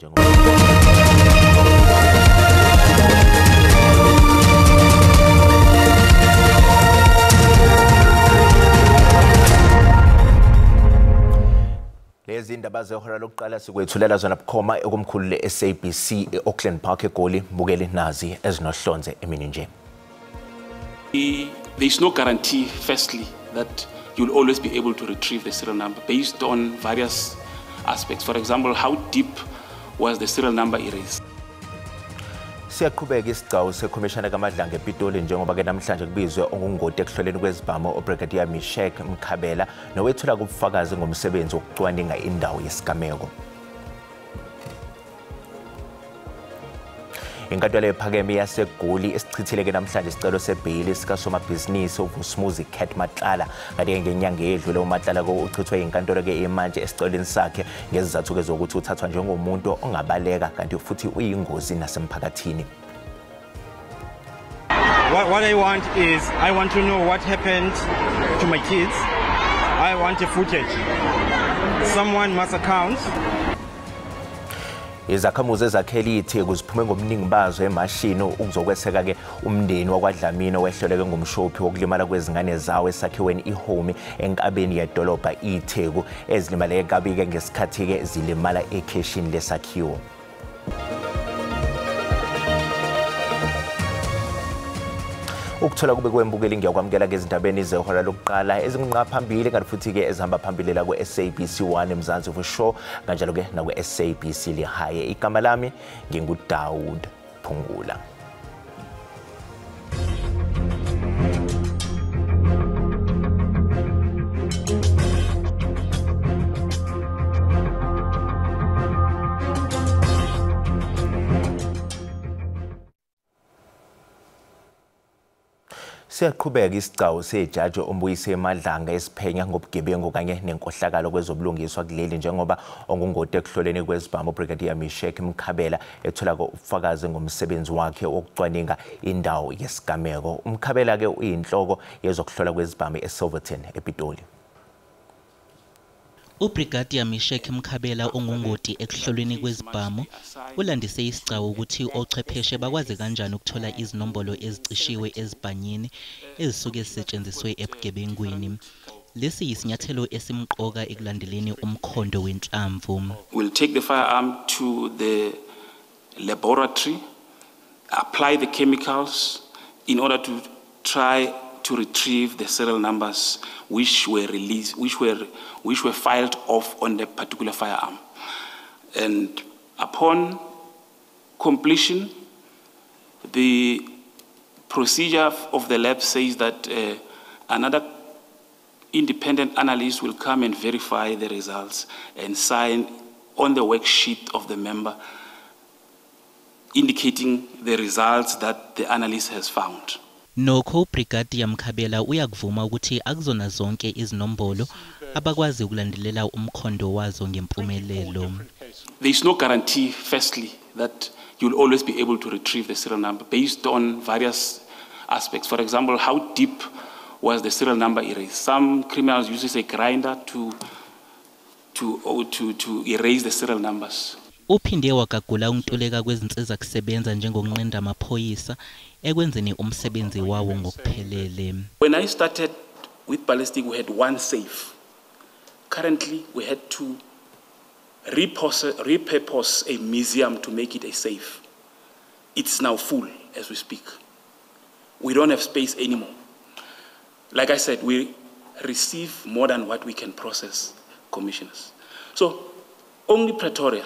njengoba lezi indaba zehora lokuqala sikwethulela zona bukhoma ekomkhulu le-SABC e-Auckland Park eGoli. Bukele nazi ezinohlonze emini nje. There is no guarantee, firstly, that you'll always be able to retrieve the serial number based on various aspects. For example, how deep was the serial number erased? Siyaqhubeka isigcawu sekhomishana kaMadlanga ePitoli njengoba ke namhlanje kubizwe ongungoti ekuhloleni kwezibhamu uBrigadier Mishek Mkhabela nowethula kubufakazi ngomsebenzi wokucwaninga indawo yesigameko. Inkantolo ephakeme yaseGoli esichithile ke namhlanje isicelo sebhili sikasomabhizinisi uVusumuzi Cat Matlala kanti ngenyanga edlule uMatlala uchithwe inkantolo ke emanje esicelweni sakhe ngezizathu ke zokuthi uthathwa njengomuntu ongabaleka kanti futhi uyingozi nasemphakathini. What I want is I want to know what happened to my kids. I want a footage. Someone must account. Izakhamuzi ezakhele itheku ziphume ngomningi bazo emashini ukuzokweseka ke umndeni wakwaDlamini owehleleke ngomshophi wokulimala kwezingane zawo esakhiweni iHome enkabeni yedolobha itheku ezilimaleke kabi ke ngesikhathi ke zilimala ekheshini lesakhiwo. Ukuthola kube kwembukeli ngiyakwamukela ke izindabeni zehora lokuqala ezinqa phambili kanti futhi ke ezihamba phambili la kwe-SABC 1 eMzansi for sure kanjalo ke na kwe-SABC Lihaye. Igama lami nginguDaud Phungula. Siyaqhubeka isigcawu sejaji ombuyise eMadlanga esiphenya ngobugebengu kanye nenkohlakalo kwezobulungiswa kuleli njengoba ongungoti ekuhloleni kwezibhamu uBrigadier Mishek Mkhabela ethola ubufakazi ngomsebenzi wakhe wokucwaninga indawo yesigameko. uMkhabela ke uyinhloko yezokuhlola kwezibhamu eSilverton ePitoli. uBrigadier Mishek Mkhabela ongungoti ekuhlolweni kwezibhamu ulandise isigcawu ukuthi ochwepheshe bakwazi kanjani ukuthola izinombolo ezicishiwe ezibhanyini ezisuke zisetshenziswe ebugebengwini. Lesi yisinyathelo esimqoka ekulandeleni umkhondo wenhlamvu. We'll take the firearm to the laboratory, apply the chemicals in order to try to retrieve the serial numbers which were released, which were filed off on the particular firearm. And upon completion, the procedure of the lab says that another independent analyst will come and verify the results and sign on the worksheet of the member indicating the results that the analyst has found. Nokho Brigadier Mkhabela uyakuvuma ukuthi akuzona zonke izinombolo abakwazi ukulandelela umkhondo wazo ngempumelelo. There is no guarantee, firstly, that you'll always be able to retrieve the serial number based on various aspects. For example, how deep was the serial number erased? Some criminals use a grinder to erase the serial numbers. Uphinde wakagula ukuntuleka kwezinsiza kusebenza njengokunqenda amaphoyisa ekwenzeni umsebenzi wawo ngokuphelele. When I started with ballistic, we had one safe. Currently, we had to repurpose a museum to make it a safe. It's now full as we speak. We don't have space anymore. Like I said, we receive more than what we can process, commissioners. So only Pretoria,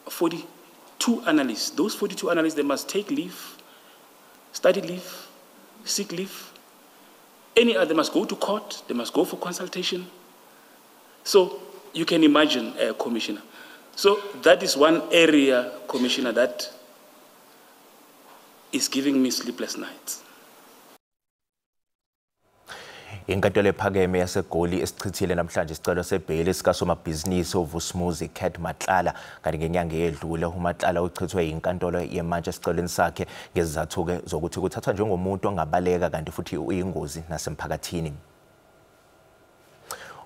42 analysts. Those 42 analysts, they must take leave, study leave, sick leave. Any other, they must go to court, they must go for consultation. So you can imagine, Commissioner. So that is one area, Commissioner, that is giving me sleepless nights. Inkantolo ephakeme yaseGoli esichithile namhlanje isicelo sebheli sikasomabhizinisi uVusumuzi Cat Matlala kanti ngenyanga edlule uMatlala uchithwe inkantolo yemanje esicelweni sakhe ngezizathu ke zokuthi kuthathwa njengomuntu ongabaleka kanti futhi uyingozi nasemphakathini.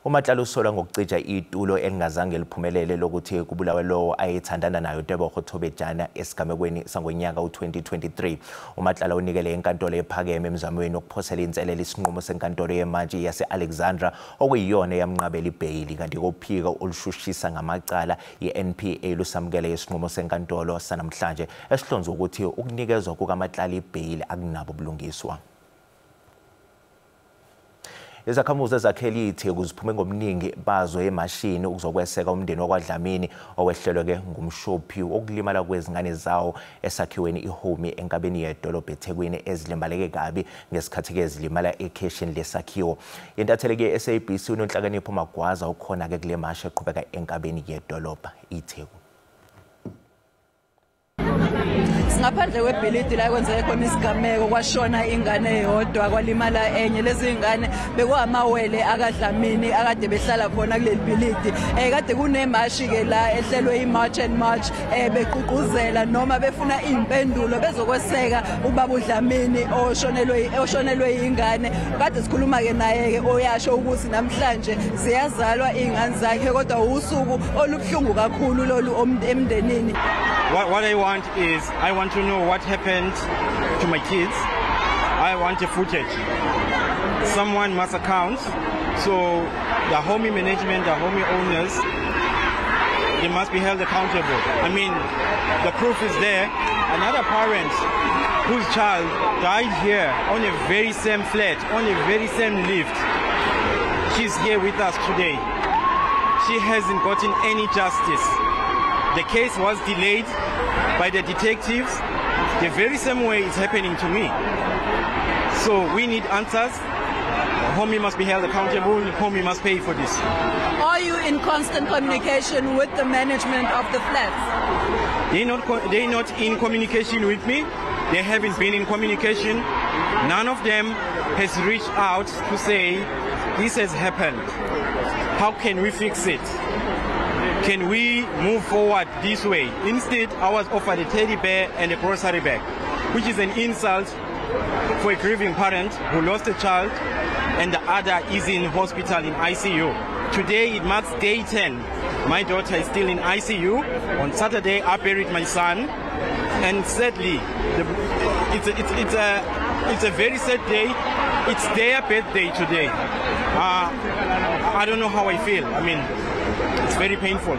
uMatlala usolwa ngokucija itulo elingazange liphumelele lokuthi kubulawe lo ayethandana nayo Tebogo Thobejana esigamekweni sangonyaka u2023. uMatlala unikele enkantolo ephakeme emzamweni wokuphosela inselelo isinqumo senkantolo yemantshi yase-Alexandra okuyiyona yamnqabela ibhayili kanti kophiko olushushisa ngamacala ye-NPA lusamukele isinqumo senkantolo sanamhlanje esihlonza ukuthi ukunikezwa kukaMatlala ibhayili akunabo ubulungiswa. Izakhamuzi ezakhele iTheku ziphume ngomningi bazo emashini ukuzokweseka umndeni wakwaDlamini owehlelwe ngumshophi wokulimala kwezingane zawo esakhiweni iHome enkabeni yedolobha eThekwini ezilimbaleke kabi ngesikhathi ezilimala ekheshini lesakhiwo. Intatheleke SABC uNonhlakanipho Magwaza ukhona ke kule masha eqhubeka enkabeni yedolobha iTheku. Ngaphandle kwebhilidi la kwenzeke khona isigameko kwashona ingane eyodwa kwalimala enye. Lezi ingane bekuhamawele akaDlamini akade behlala khona kuleli bhilidi. Kade kunemashi ke la ehlelwe iMarch and March beqhuquzela noma befuna impendulo bezokweseka ubaba uDlamini oshonelwe ingane. Kade sikhuluma ke naye ke oyasho ukuthi namhlanje ziyazalwa ingane zakhe kodwa usuku olubhlungu kakhulu lolu emndenini. What I want is, I want to know what happened to my kids. I want a footage. Someone must account. So the Home management, the Home owners, they must be held accountable. I mean, the proof is there. Another parent whose child died here on a very same flat, on a very same lift. She's here with us today. She hasn't gotten any justice. The case was delayed by the detectives. The very same way it's happening to me. So we need answers. Homie must be held accountable. Homie must pay for this. Are you in constant communication with the management of the flats? They're not in communication with me. They haven't been in communication. None of them has reached out to say this has happened. How can we fix it? Can we move forward this way? Instead, I was offered a teddy bear and a grocery bag, which is an insult for a grieving parent who lost a child and the other is in hospital in ICU. Today it marks day 10. My daughter is still in ICU. On Saturday I buried my son, and sadly, it's a very sad day. It's their birthday today. I don't know how I feel. I mean, it's very painful.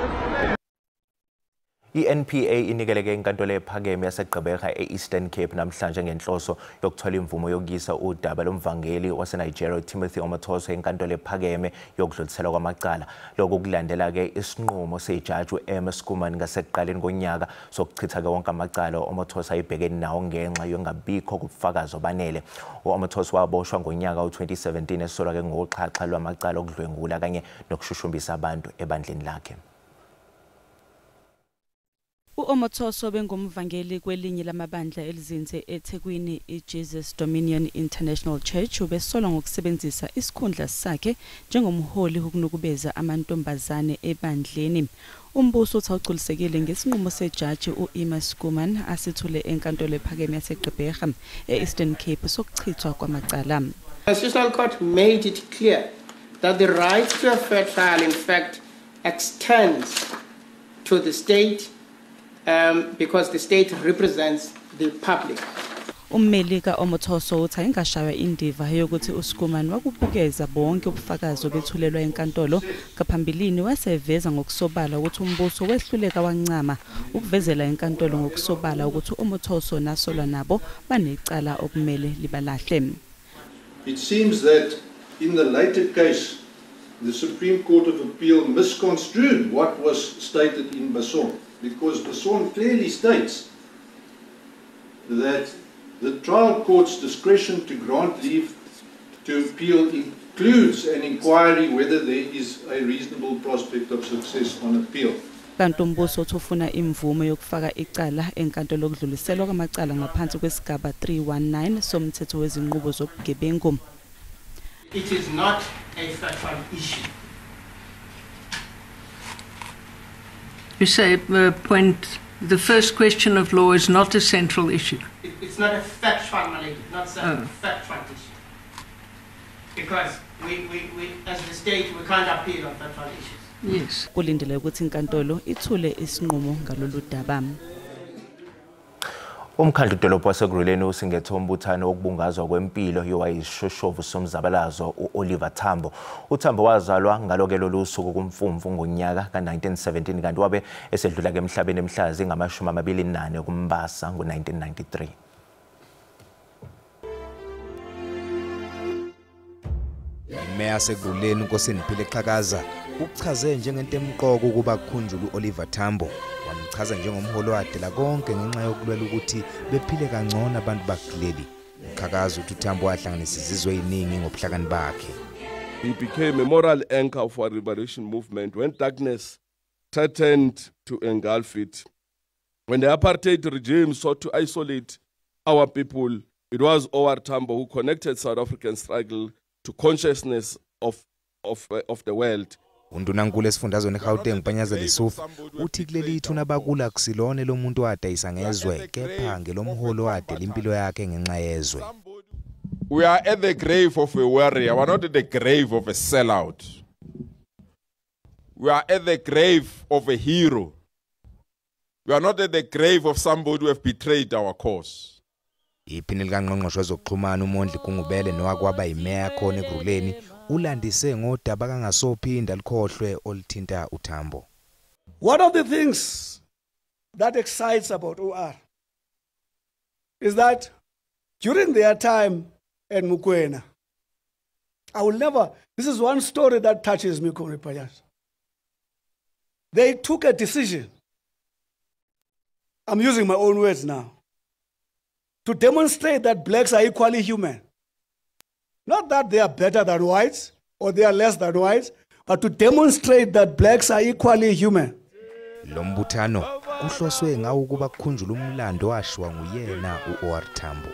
iNPA inikeleke inkantolo ephakeme yaseGqeberha eEastern Cape namhlanje ngenhloso yokuthola imvumo yokuyisa udaba lomvangeli waseNigeria Timothy Omotoso enkantolo ephakeme yokudlulisela kwamacala. Lokho kulandela ke isinqumo sejaji uEmma Schoeman ngasekuqaleni konyaka sokuchitha ke wonke amacala Omotoso ayibhekene nawo ngenxa yongabikho kubufakazi obanele. uOmotoso waboshwa ngonyaka u2017 esolwa ke ngoxhaxha lwamacala okudlwengula kanye nokushushumbisa abantu ebandleni lakhe. uOmotoso bengumvangeli kwelinye lamabandla elizinze eThekwini iJesus Dominion International Church ubesolwa ngokusebenzisa isikhundla sakhe njengomholi wokunukubeza amantombazane ebandleni. Umbuso uthi awugculisekile ngesinqumo sejaji uEmma Schoeman asithule enkantolo ephakeme yaseGqeberha eEastern Cape sokuchithwa kwamacala. The Constitutional Court made it clear that the right to a fair trial in fact extends to the state because the state represents the public. Ummeli kaOmotoso uthi ayingashaywa indiva yokuthi uSchoeman wakubukeza bonke ubufakazi obethulelwa enkantolo ngaphambilini waseveza ngokusobala ukuthi umbuso wehluleka wancama ukuvezela enkantolo ngokusobala ukuthi uOmotoso nasolwa nabo banecala okumele libalahle. It seems that in the later case the Supreme Court of Appeal misconstrued what was stated in Basson, because Basson clearly states that the trial court's discretion to grant leave to appeal includes an inquiry whether there is a reasonable prospect of success on appeal. Kanti umbuso uthufuna imvume yokufaka icala enkantolo okudluliselwa kwamacala ngaphansi kwesigaba 319 somthetho wezinqubo zobugebengu. It is not a factual issue. You say the first question of law is not a central issue. It's not a factual malady, not a factual issue. Because as the state, we can't appeal on factual issues. Yes. Kulindele ukuthi inkantolo ithule isinqumo ngalolu daba. Umkhandlu dolobha waseGruleni usingethe umbuthano wokubungazwa kwempilo yowayishoshovu somzabalazo uOliver Tambo. uTambo wazalwa ngaloke lolu suku kuMfumfu ngonyaka ka1917 kanti wabe esedlula ke emhlabeni mhla zingama28 kuMbasa ngo1993. Meya seGruleni uNkosiniphile Xhakaza ukuchaze njengento emqoko ukuba kukhunjulwa uOliver Tambo. Wamchaza njengomholi wadela konke ngenxa yokulwela ukuthi bephile kangcono abantu bakuleli. Xhakaza uthi uTambo wahlanganisa izizwe eziningi ngobuhlakani bakhe. He became a moral anchor of our liberation movement when darkness threatened to engulf it. When the apartheid regime sought to isolate our people, it was OR Tambo who connected South African struggle to consciousness of the world. Undunankulu esifundazweni eGauteng Mpanyaza Lesufu uthi kuleli ithuna bakula kusilone lo muntu wadayisa ngezwe kepha ngelomholo wadela impilo yakhe ngenxa yezwe. We are at the grave of a warrior, we are not at the grave of a sellout. We are at the grave of a hero. We are not at the grave of somebody who have betrayed our cause. Iphini likaNgqongqoshe wezokuxhumana uMondli Kungubele nowakwaba imeya khona eGruleni ulandise ngodaba kangasophinda likhohlwe olithinta uTambo. One of the things that excites about OR is that during their time at Mukwena, this is one story that touches me, Comrade Panyaza. They took a decision, I'm using my own words now, to demonstrate that blacks are equally human. Not that they are better than whites or they are less than whites, but to demonstrate that blacks are equally human. Lo mbuthano kuhloswe ngawo ukuba kukhunjulwa umlando washwa nguyena uOR Tambo.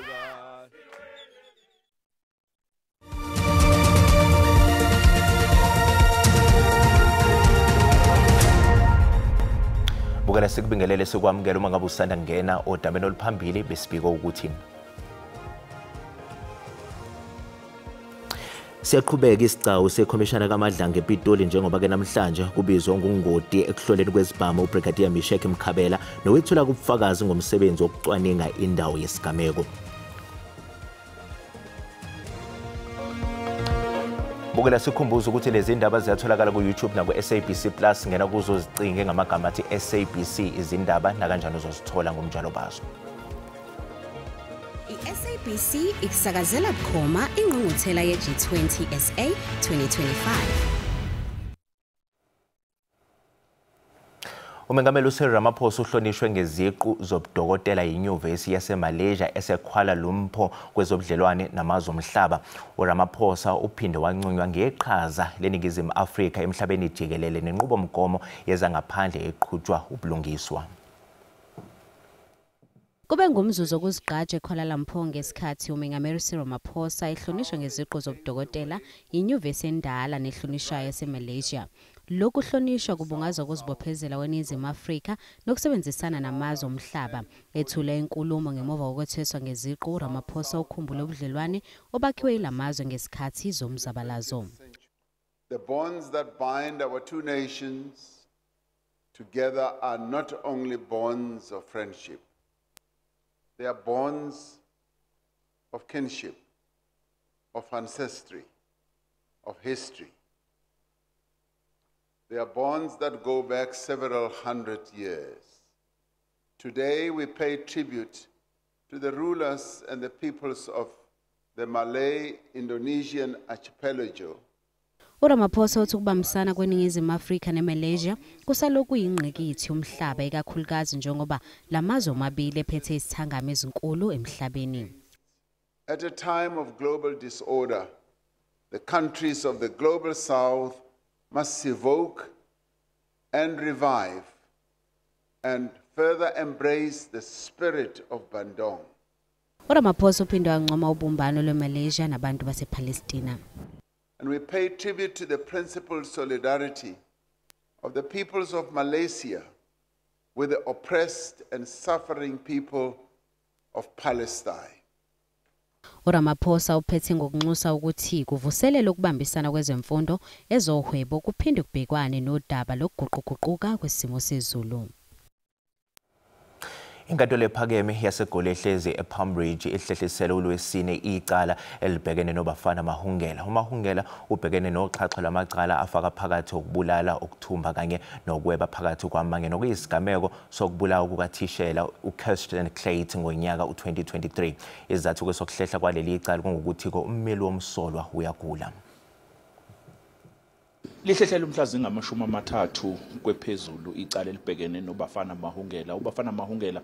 Bukela sikubingelele sikwamukela uma ngabe usanda ngena odabeni oluphambili besibika ukuthi siyaqhubeka isicawu sekhomishana kaMadlanga ePitoli njengoba ke namhlanje kubizwa ngungoti ekuhloleni kwezibhamu uBrigadier Mishek Mkhabela nowethula kubufakazi ngomsebenzi wokucwaninga indawo yesigameko. Bukela sikhumbuza ukuthi lezi ndaba ziyatholakala ku YouTube na ku SABC Plus ngena kuzo zicinge ngamagama athi SABC izindaba na kanjani uzosithola ngomjalo bazo. iSABC ikusakazela bukhoma ingqungquthela yeG20 SA 2025. Umengameli uCyril Ramaphosa uhlonishwe ngeziqu zobudokotela yiNyuvesi yaseMalaysia eseKuala Lumpur kwezobudlelwane namazwe omhlaba. uRamaphosa uphinde wancunywa ngeqhaza leNingizimu Afrika emhlabeni jikelele nenqubomgomo yezangaphandle eqhutshwa ubulungiswa. Kube ngumzuzu wokuzigqaja eKuala Lumpur ngesikhathi umengameli uCyril Ramaphosa ehlonishwe ngeziqu zobudokotela yiNyuvesi endala nehlonishwayo yaseMalaysia. Lokhu hlonishwa kubungazwa ukuzibophezela kweNingizimu Afrika nokusebenzisana namazwe omhlaba. Ethula inkulumo ngemuva kokwetheswa ngeziqu uRamaphosa ukhumbule ubudlelwane obakhiwe yilamazwe ngesikhathi zomzabalazo. The bonds that bind our two nations together are not only bonds of friendship. They are bonds of kinship, of ancestry, of history. They are bonds that go back several hundred years. Today we pay tribute to the rulers and the peoples of the Malay-Indonesian archipelago. uRamaphosa uthi ukubambisana kweNingizimu Afrika neMalaysia kusalokhu yingqikithi yomhlaba ikakhulukazi njengoba lamazwe omabili ephethe isithangami ezinkulu emhlabeni. At a time of global disorder, the countries of the global south must evoke and revive and further embrace the spirit of Bandung. uRamaphosa uphinde wancoma ubumbano lweMalaysia nabantu basePalestina. And we pay tribute to the principled solidarity of the peoples of Malaysia with the oppressed and suffering people of Palestine. uRamaphosa uphethe ngokunxusa ukuthi kuvuselele ukubambisana kwezemfundo ezohwebo kuphinde kubhekwane nodaba lokuguquguquka kwesimo sezulu. Inkantolo ephakeme yaseGoli ehlezi ePalm Ridge ihlehlisele uLwesine icala elibhekene noBafana Mahungela. uMahungela ubhekene noxhaxho lwamacala afaka phakathi ukubulala, ukuthumba kanye nokweba phakathi kwamanye nokuyisigameko sokubulawa kukathishela uKirsten Clayton ngonyaka u2023. Izathu kwesokuhlehla kwaleli icala kungukuthi ummeli womsolwa uyagula. Lihlehlela umhla zingama-30 kwephezulu icala elibhekene noBafana Mahungela. uBafana Mahungela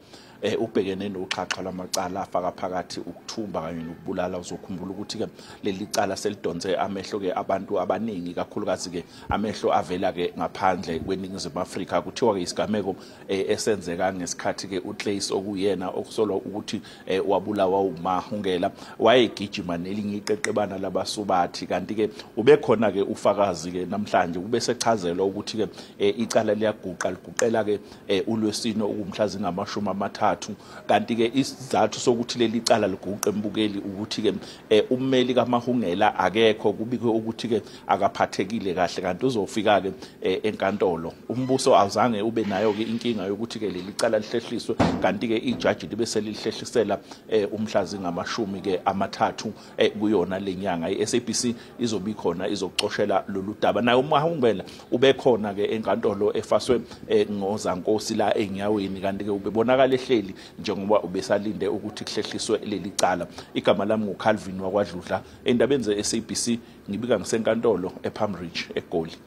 ubhekene noxhaxha lwamacala afaka phakathi ukuthumba kanye nokubulala. Uzokhumbula ukuthi ke leli cala selidonse amehlo ke abantu abaningi, kakhulukazi ke amehlo avela ke ngaphandle kweNingizimu Afrika. Kuthiwa ke isigameko esenzeka ngesikhathi ke uClays okuyena okusolwa ukuthi wabulawa uMahungela wayegijima nelinye iqeqebana labasubathi, kanti ke ubekhona ke ufakazi ke namhlanje kube sechazelwa ukuthi ke icala liyaguqa liguqela ke uLwesine okumhla zingama-30, kanti ke isizathu sokuthi leli cala liguqe embukeli ukuthi ke ummeli kaMahungela akekho, kubikwe ukuthi ke akaphathekile kahle, kanti uzofika ke enkantolo. Umbuso awuzange ube nayo ke inkinga yokuthi ke leli cala lihlehliswe, kanti ke ijaji libe selihlehisela umhla zingama-30 kuyona lenyanga. iSABC izobikhona izokuxoshela lolu daba. Nayo uMahungela ubekhona ke enkantolo efaswe ngozankosi la enyaweni, kanti ke ubebonakala ehleli njengoba ubesalinde ukuthi kuhlehliswe leli cala. Igama lami nguCalvin wakwaDludla, endabeni zeSABC ngibika ngisenkantolo ePalm Ridge eGoli.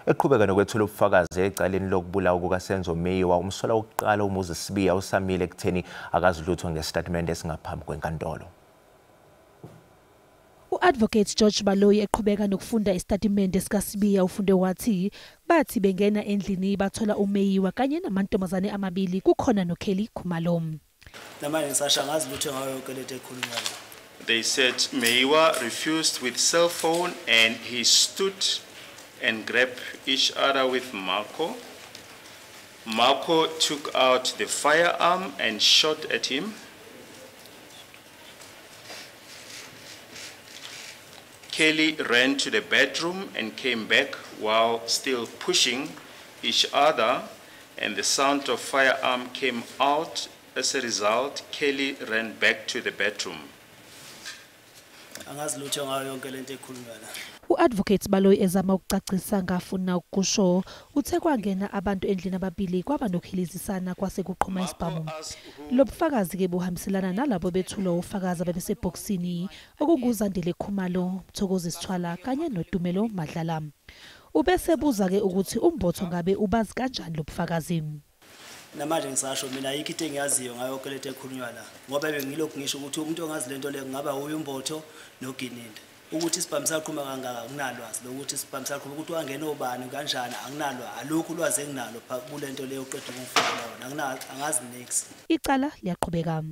Eqhubeka nokwethula ubufakazi ecaleni lokubulawa kukaSenzo Meyiwa, umsolwa wokuqala uMoses Sibiya usamile ekutheni akazilutho ngestatement esingaphambi kwenkantolo. U-Advocate George Baloyi eqhubeka nokufunda isitatimende sikaSibiya ufunde wathi bathi bengena endlini bathola uMeyiwa kanye namantombazane amabili kukhona noKelly Khumalo. They said Meyiwa refused with cell phone and he stood and grabbed each other with Marco. Marco took out the firearm and shot at him. Kelly ran to the bedroom and came back while still pushing each other, and the sound of firearm came out. As a result, Kelly ran back to the bedroom. U-Advocate Baloyi ezama ukucacisa ngafuna ukusho uthe kwangena abantu endlini ababili kwaba nokhilizisana kwase kuqhuma isibhamu. Lobufakazi ke buhambiselana nalabo bethulwa ufakazi abesebhoksini okunguzandile Khumalo, Mthokozi Sithwala kanye noDumelo Madlala. Ubesebuza ke ukuthi umbotho ngabe ubazi kanjani lobufakazi. Namanje ngisasho mina ayikho into engiyaziyo ngayo yonke lento ekhulunywa la, ngoba bengilokhu ngisho ukuthi umuntu ongazi lento le kungaba uYumbotho noGininde. Ukuthi isibhamu saqhuma kangaka akunalwazi, lokuthi isibhamu saqhuma ukuthi wangena obani kanjani akunalwazi, alokhu ulwazi enginalo kulento leyo oqeda ukufunda yona, angazi next. Icala liyaqhubeka.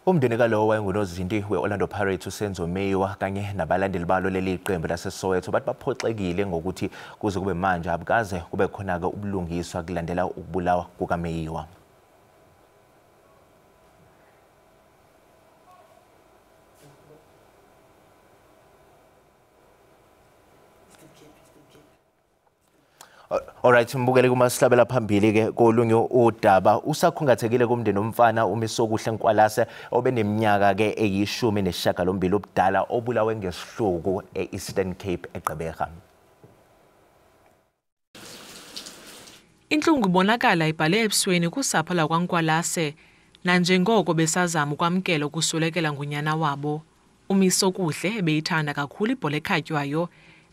Umndeni kalowo wayengunozinti we-Orlando Pirates uSenzo Meyiwa kanye nabalandeli balo leli qembu laseSoweto bathi baphoxekile ngokuthi kuze kube manje abukaze kube khona-ke ubulungiswa kulandela ukubulawa kukaMeyiwa. Alright, mbukele kumasilabela phambili ke kolunye udaba usakhungathekile kumndeni omfana uMisokuhle Nkwalase obeneminyaka ke eyi-18 obudala obulawe ngesihluku e-Eastern Cape eGqeberha. Inhlungu ibonakala ibhale ebusweni kusapho lakwaNkwalase nanjengoko besazama ukwamkela ukuswelekela ngunyana wabo. uMisokuhle ebeyithanda kakhulu ibhola ekhatywayo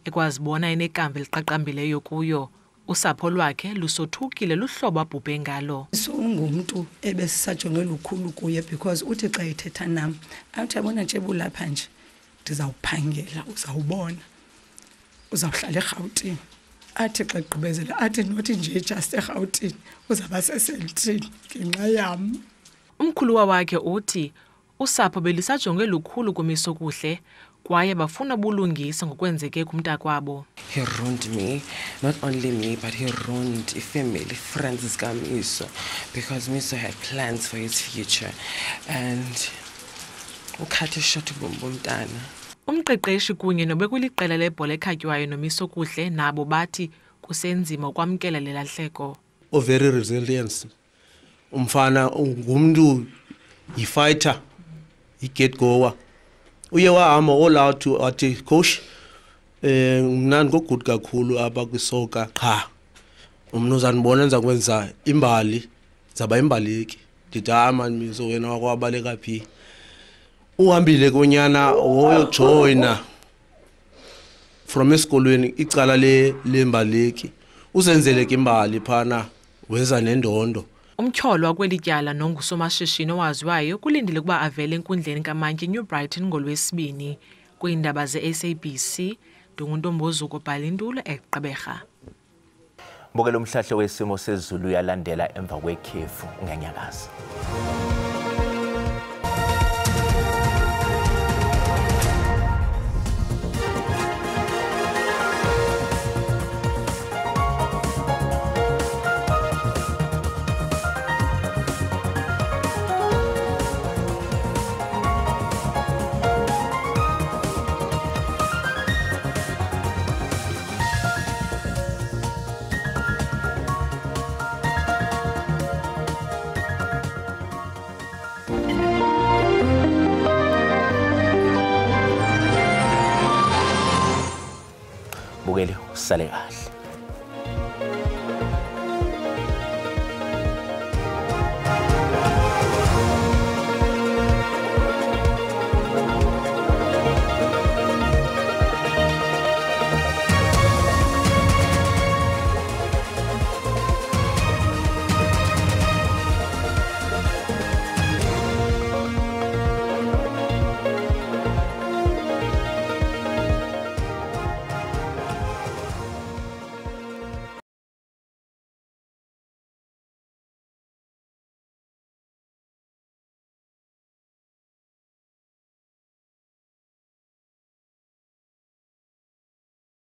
ekwazibona enekamva eliqaqambileyo kuyo. Usapho lwakhe lusothukile luhlobo abhubhe ngalo. Ungumuntu ebesisajongela lukhulu kuye because uthi xa ethetha nam athi yabona nje bulapha nje ndizawuphangela uzawubona uzawuhlala eGauteng. Athi xa egqibezela athi nothi nje just eGauteng uzaba seselithini ngenxa yam. Umkhulu wakhe uthi usapho belisajonge lukhulu kuMisokuhle kwaye bafuna ubulungisa ngokwenzeke kumntakwabo. He ruined me, not only me, but he ruined family, friends zikaMiso, because Miso had plans for his future, and ukhathe shot bomntana. Umqeqeshi kunye nobekuliqela lebhola ekhatywayo noMiso Kuhle nabo bathi kusenzima ukwamkela lelahleko. Very resilience. Umfana ngumuntu yifighter, i-get goer. Uye wahamba all out to athi coach mnani ngogood kakhulu apha kwisoka qha. Umnuzana bona enza kwenza imbali zaba imbaleki. Ndithi man Miso wena wakwabaleka phi. Uhambile konyana wojoina from esikolweni icala lembaleki. Usenzeleke imbali phana weza nendondo. Umtyholwa kwelityala nongusomashishini owaziwayo kulindile ukuba avele enkundleni kaMantyi New Brighton ngolwesibini kwiindaba ze-SABC. Ndunguntombozuko Bhalintulo eGqeberha. Mbukelo umhlahle wesimo sezulu uyalandela emva kwekhefu nganyakaza. Bukele usale kahle.